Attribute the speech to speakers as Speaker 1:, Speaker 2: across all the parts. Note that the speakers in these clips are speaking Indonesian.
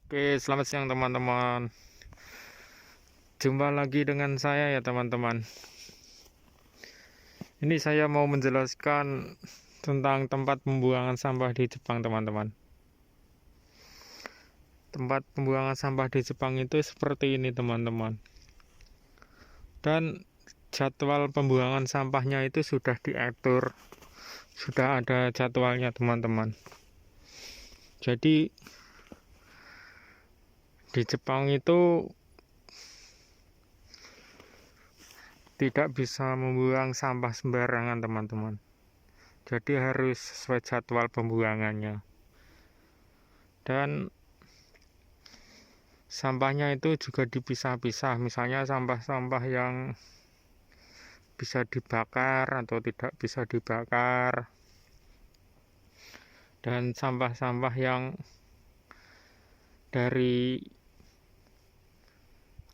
Speaker 1: Oke, selamat siang teman-teman. Jumpa lagi dengan saya ya teman-teman. Ini saya mau menjelaskan tentang tempat pembuangan sampah di Jepang teman-teman. Tempat pembuangan sampah di Jepang itu seperti ini teman-teman. Dan jadwal pembuangan sampahnya itu sudah diatur. Sudah ada jadwalnya teman-teman. Jadi di Jepang itu tidak bisa membuang sampah sembarangan teman-teman. Jadi harus sesuai jadwal pembuangannya. Dan sampahnya itu juga dipisah-pisah. Misalnya sampah-sampah yang bisa dibakar atau tidak bisa dibakar. Dan sampah-sampah yang dari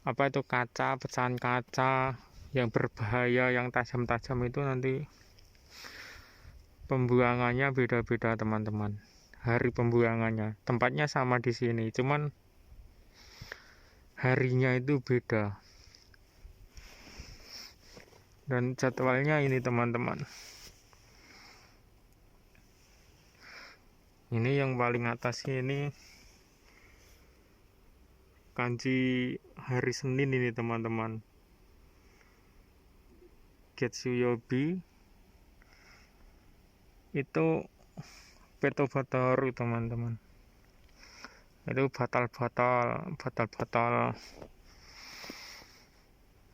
Speaker 1: kaca, pecahan kaca yang berbahaya, yang tajam-tajam itu nanti pembuangannya beda-beda teman-teman. Hari pembuangannya, tempatnya sama di sini, cuman harinya itu beda. Dan jadwalnya ini teman-teman. Ini yang paling atas ini kanji hari Senin ini teman-teman. Getsuyobi itu peto bataru teman-teman. Itu botol-botol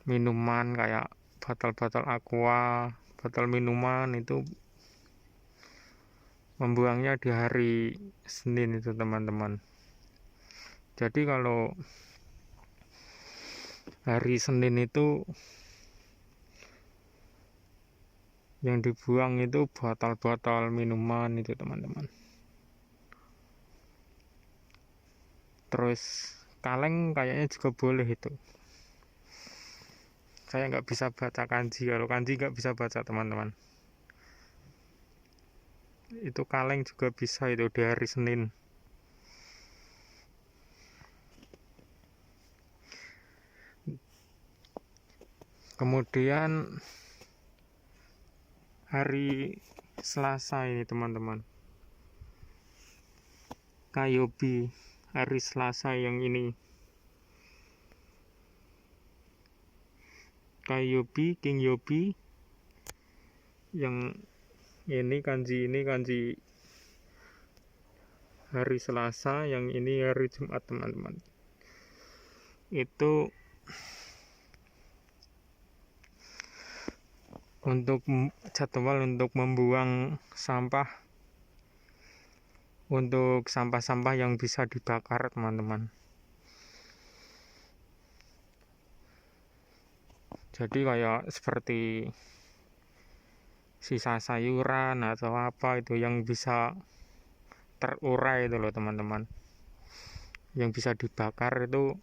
Speaker 1: minuman kayak botol-botol aqua, botol minuman itu membuangnya di hari Senin itu teman-teman. Jadi kalau hari Senin itu yang dibuang itu botol-botol minuman itu teman-teman. Terus kaleng kayaknya juga boleh itu. Saya nggak bisa baca kanji, kalau kanji nggak bisa baca teman-teman. Itu kaleng juga bisa itu di hari Senin. Kemudian hari Selasa ini teman-teman, Kayobi, hari Selasa yang ini, Kayobi, King Yobi, yang ini kanji hari Selasa, yang ini hari Jumat teman-teman. Itu untuk jadwal untuk membuang sampah, untuk sampah-sampah yang bisa dibakar teman-teman. Jadi kayak seperti sisa sayuran atau apa itu yang bisa terurai itu loh teman-teman, yang bisa dibakar itu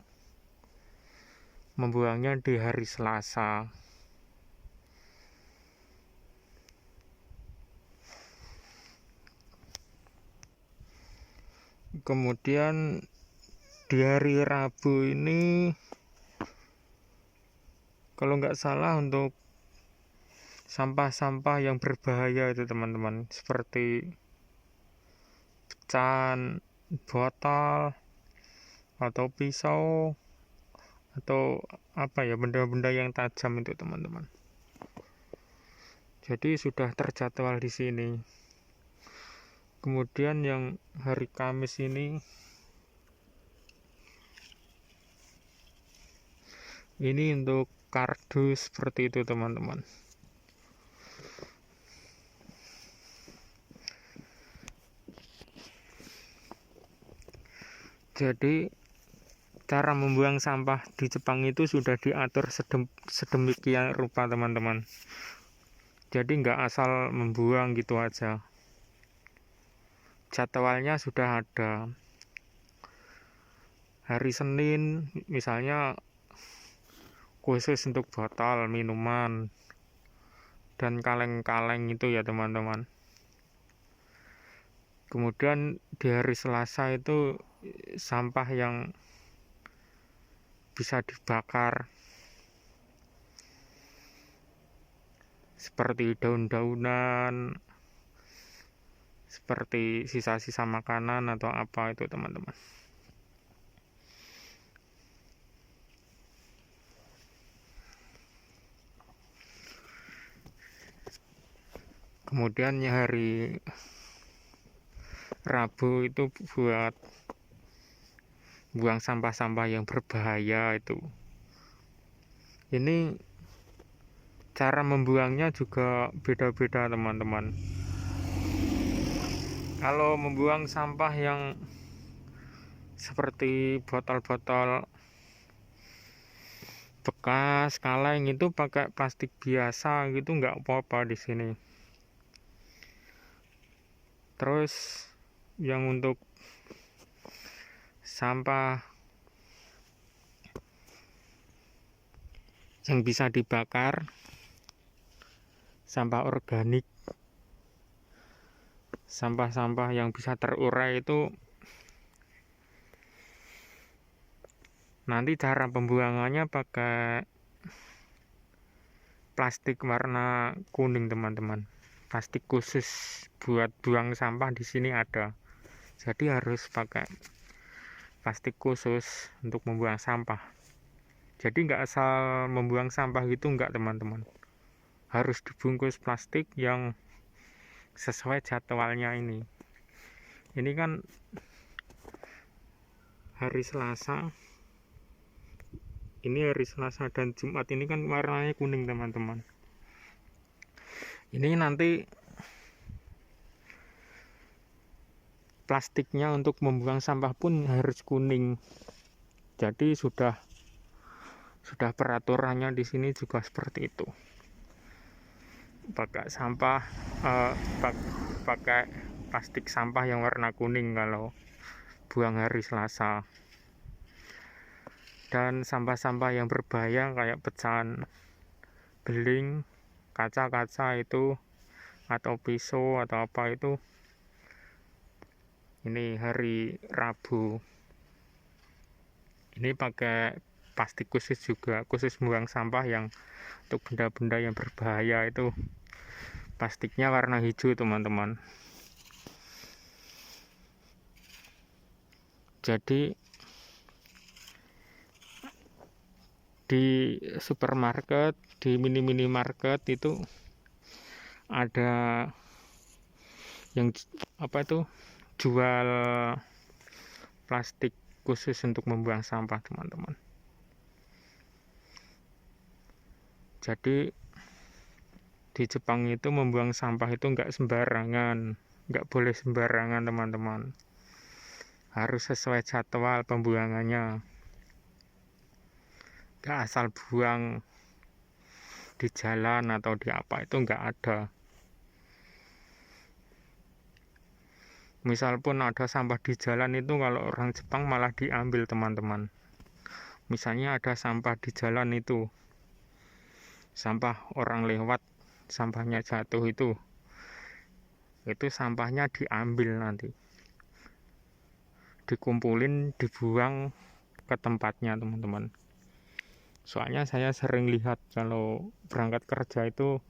Speaker 1: membuangnya di hari Selasa. Kemudian di hari Rabu ini kalau nggak salah untuk sampah-sampah yang berbahaya itu teman-teman, seperti pecahan botol atau pisau atau benda-benda yang tajam itu teman-teman. Jadi sudah terjadwal di sini. Kemudian yang hari Kamis ini untuk kardus seperti itu teman-teman. Jadi cara membuang sampah di Jepang itu sudah diatur sedemikian rupa teman-teman. Jadi nggak asal membuang gitu aja. Jadwalnya sudah ada. Hari Senin misalnya khusus untuk botol minuman dan kaleng-kaleng itu ya teman-teman. Kemudian di hari Selasa itu sampah yang bisa dibakar seperti daun-daunan, seperti sisa-sisa makanan atau apa itu teman-teman. Kemudian hari Rabu itu buat buang sampah-sampah yang berbahaya itu. Ini cara membuangnya juga beda-beda teman-teman. Kalau membuang sampah yang seperti botol-botol bekas, kaleng itu pakai plastik biasa gitu nggak apa-apa di sini. Terus yang untuk sampah yang bisa dibakar, sampah organik, sampah-sampah yang bisa terurai itu nanti cara pembuangannya pakai plastik warna kuning teman-teman. Plastik khusus buat buang sampah di sini ada. Jadi harus pakai plastik khusus untuk membuang sampah. Jadi nggak asal membuang sampah gitu nggak teman-teman. Harus dibungkus plastik yang sesuai jadwalnya ini. Ini kan hari Selasa. Ini hari Selasa dan Jumat ini kan warnanya kuning teman-teman. Ini nanti plastiknya untuk membuang sampah pun harus kuning. Jadi sudah peraturannya di sini juga seperti itu. Pakai sampah pakai plastik sampah yang warna kuning kalau buang hari Selasa. Dan sampah-sampah yang berbahaya kayak pecahan beling, kaca-kaca itu atau pisau atau apa itu, ini hari Rabu ini pakai plastik khusus juga, khusus buang sampah yang untuk benda-benda yang berbahaya itu plastiknya warna hijau teman-teman. Jadi di supermarket, di minimarket itu ada yang apa itu jual plastik khusus untuk membuang sampah teman-teman. Jadi di Jepang itu membuang sampah itu nggak sembarangan, nggak boleh sembarangan teman-teman. Harus sesuai jadwal pembuangannya. Nggak asal buang di jalan atau di apa, itu nggak ada. Misal pun ada sampah di jalan itu kalau orang Jepang malah diambil teman-teman. Misalnya ada sampah di jalan itu, sampah orang lewat, sampahnya jatuh itu sampahnya diambil nanti, dikumpulin, dibuang ke tempatnya teman-teman. Soalnya saya sering lihat kalau berangkat kerja itu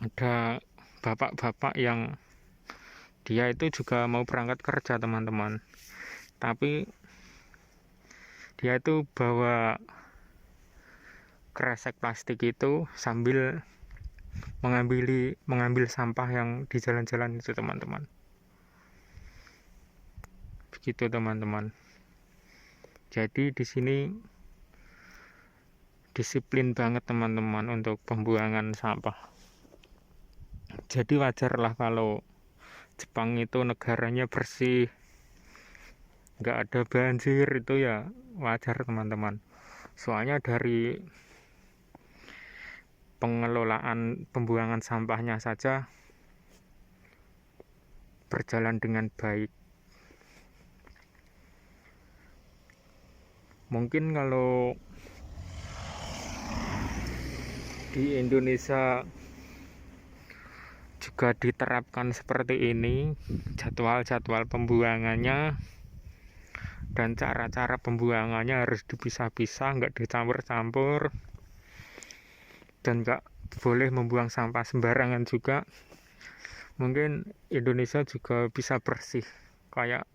Speaker 1: ada bapak-bapak yang dia itu juga mau berangkat kerja teman-teman, tapi dia itu bawa kresek plastik itu sambil mengambil sampah yang di jalan-jalan itu teman-teman. Begitu teman-teman. Jadi di sini disiplin banget teman-teman untuk pembuangan sampah. Jadi wajarlah kalau Jepang itu negaranya bersih, nggak ada banjir, itu ya wajar teman-teman. Soalnya dari pengelolaan pembuangan sampahnya saja berjalan dengan baik. Mungkin kalau di Indonesia juga diterapkan seperti ini, jadwal-jadwal pembuangannya dan cara-cara pembuangannya harus dipisah-pisah, nggak dicampur-campur, dan nggak boleh membuang sampah sembarangan juga. Mungkin Indonesia juga bisa bersih kayak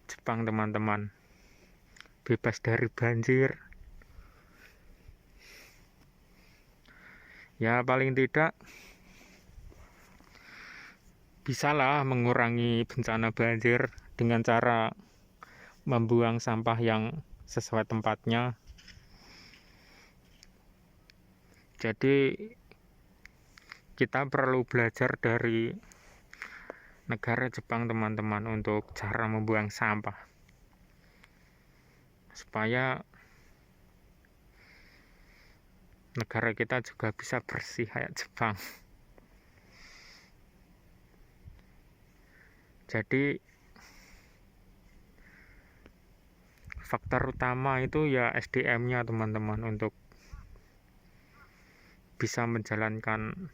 Speaker 1: Jepang teman-teman, bebas dari banjir. Ya paling tidak bisalah mengurangi bencana banjir dengan cara membuang sampah yang sesuai tempatnya. Jadi kita perlu belajar dari negara Jepang teman-teman untuk cara membuang sampah supaya negara kita juga bisa bersih kayak Jepang. Jadi faktor utama itu ya SDM-nya teman-teman untuk bisa menjalankan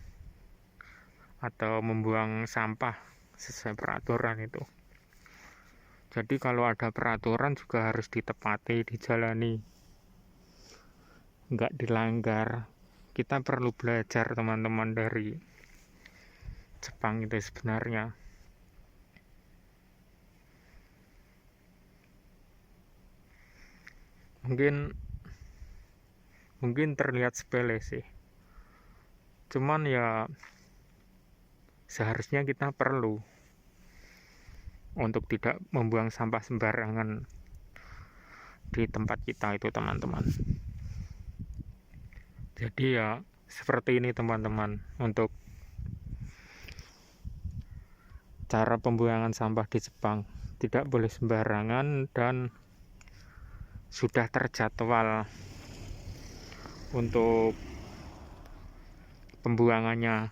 Speaker 1: atau membuang sampah sesuai peraturan itu. Jadi kalau ada peraturan juga harus ditepati, dijalani, nggak dilanggar. Kita perlu belajar teman-teman dari Jepang itu sebenarnya. Mungkin terlihat sepele sih, cuman ya seharusnya kita perlu untuk tidak membuang sampah sembarangan di tempat kita itu teman-teman. Jadi ya seperti ini teman-teman untuk cara pembuangan sampah di Jepang. Tidak boleh sembarangan dan sudah terjadwal untuk pembuangannya.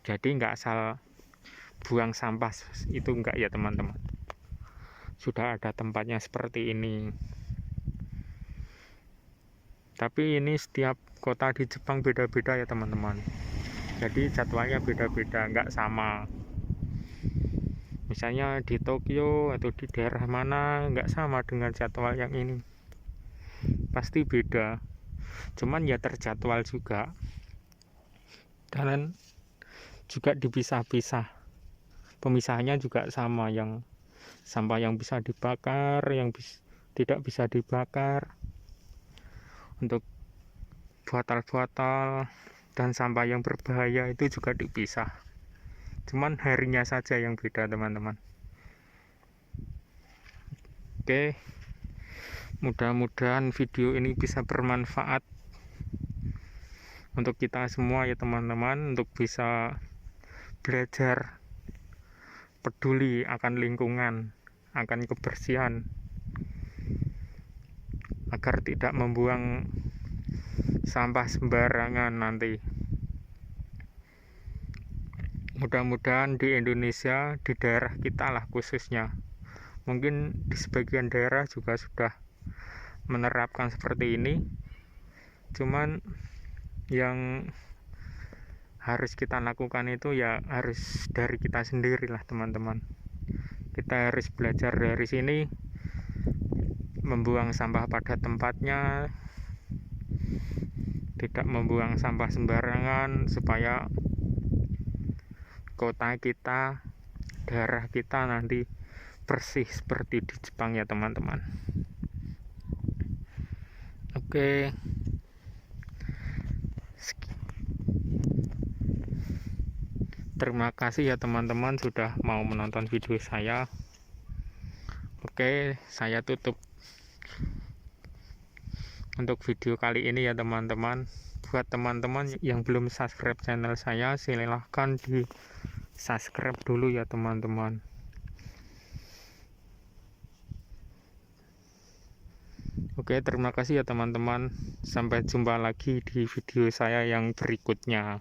Speaker 1: Jadi nggak asal buang sampah itu enggak ya teman-teman. Sudah ada tempatnya seperti ini. Tapi ini setiap kota di Jepang beda-beda ya teman-teman. Jadi jadwalnya beda-beda, nggak sama. Misalnya di Tokyo atau di daerah mana nggak sama dengan jadwal yang ini, pasti beda. Cuman ya terjadwal juga, dan juga dipisah-pisah. Pemisahannya juga sama, yang sampah yang bisa dibakar, yang tidak bisa dibakar, untuk botol-botol dan sampah yang berbahaya itu juga dipisah. Cuman harinya saja yang beda teman-teman. Oke, mudah-mudahan video ini bisa bermanfaat untuk kita semua ya teman-teman, untuk bisa belajar peduli akan lingkungan, akan kebersihan, agar tidak membuang sampah sembarangan nanti. Mudah-mudahan di Indonesia, di daerah kita lah khususnya, mungkin di sebagian daerah juga sudah menerapkan seperti ini. Cuman yang harus kita lakukan itu ya harus dari kita sendiri lah teman-teman. Kita harus belajar dari sini, membuang sampah pada tempatnya, tidak membuang sampah sembarangan, supaya kota kita, daerah kita nanti bersih seperti di Jepang ya teman-teman. Oke, terima kasih ya teman-teman sudah mau menonton video saya. Oke, saya tutup untuk video kali ini ya teman-teman. Buat teman-teman yang belum subscribe channel saya, silahkan di subscribe dulu ya teman-teman. Oke, terima kasih ya teman-teman. Sampai jumpa lagi di video saya yang berikutnya.